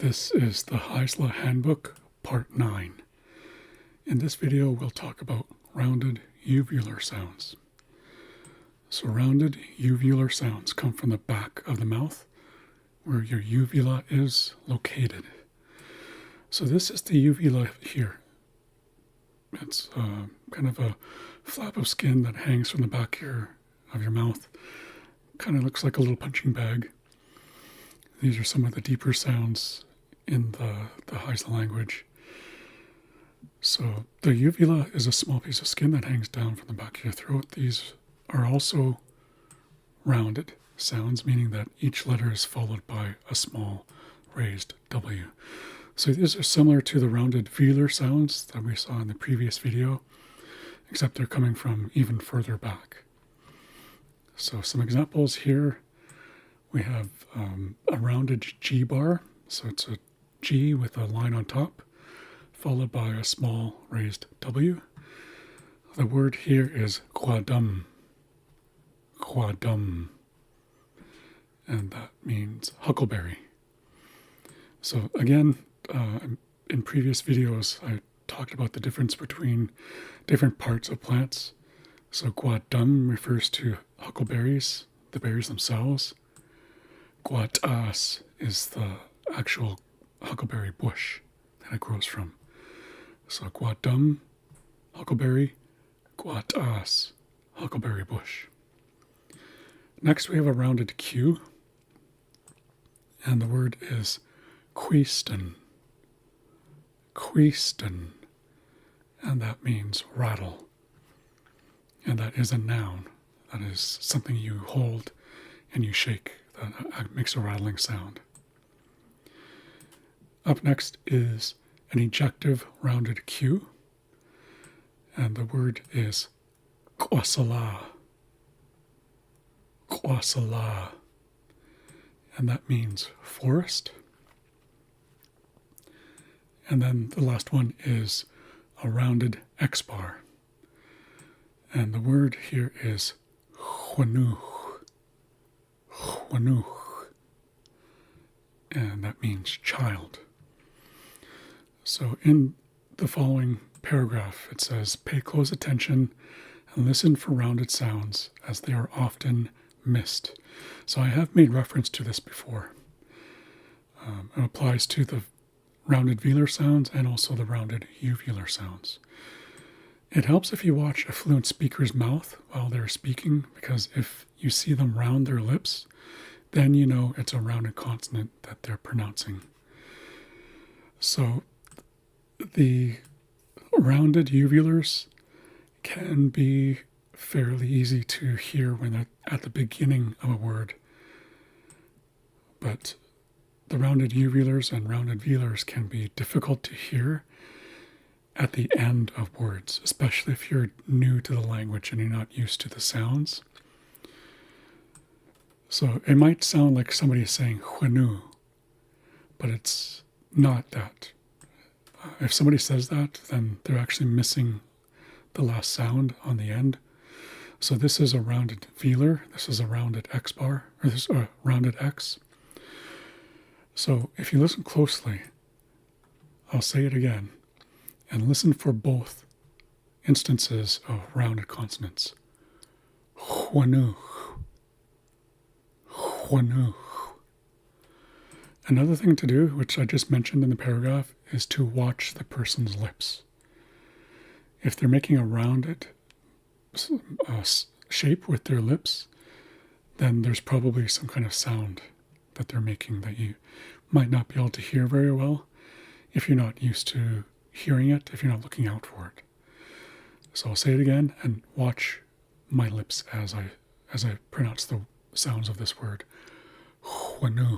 This is the xa'isla Handbook, Part 9. In this video, we'll talk about rounded uvular sounds. So rounded uvular sounds come from the back of the mouth, where your uvula is located. So this is the uvula here. It's kind of a flap of skin that hangs from the back here of your mouth. Kind of looks like a little punching bag. These are some of the deeper sounds in the xa'isla language. So the uvula is a small piece of skin that hangs down from the back of your throat. These are also rounded sounds, meaning that each letter is followed by a small raised W. So these are similar to the rounded velar sounds that we saw in the previous video, except they're coming from even further back. So some examples here. We have a rounded G bar, so it's a G with a line on top, followed by a small raised W. The word here is quadum, and that means huckleberry. So again, in previous videos, I talked about the difference between different parts of plants. So quadum refers to huckleberries, the berries themselves. Guatas is the actual huckleberry bush that it grows from. So guadum, huckleberry, guatas, huckleberry bush. Next we have a rounded Q, and the word is queaston, and that means rattle. And that is a noun. That is something you hold and you shake that makes a rattling sound. Up next is an ejective rounded Q, and the word is xa'isla, and that means forest. And then the last one is a rounded X bar, and the word here is huanuch, and that means child. So in the following paragraph, it says, pay close attention and listen for rounded sounds as they are often missed. So I have made reference to this before. It applies to the rounded velar sounds and also the rounded uvular sounds. It helps if you watch a fluent speaker's mouth while they're speaking, because if you see them round their lips, then you know it's a rounded consonant that they're pronouncing. So the rounded uvulars can be fairly easy to hear when they're at the beginning of a word, but the rounded uvulars and rounded velars can be difficult to hear at the end of words, especially if you're new to the language and you're not used to the sounds. So it might sound like somebody is saying huanu, but it's not that. If somebody says that, then they're actually missing the last sound on the end. So this is a rounded velar, this is a rounded X bar, or this is a rounded X. So if you listen closely, I'll say it again, and listen for both instances of rounded consonants. Huanu. Another thing to do, which I just mentioned in the paragraph, is to watch the person's lips. If they're making a rounded shape with their lips, then there's probably some kind of sound that they're making that you might not be able to hear very well if you're not used to hearing it, if you're not looking out for it. So I'll say it again and watch my lips as I pronounce the sounds of this word. Huanu.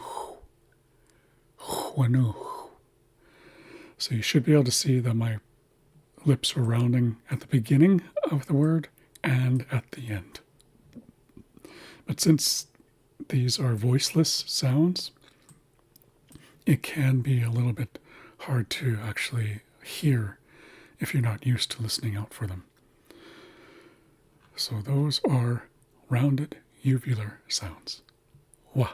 So you should be able to see that my lips are rounding at the beginning of the word and at the end. But since these are voiceless sounds, it can be a little bit hard to actually hear if you're not used to listening out for them. So those are rounded uvular sounds. Wa.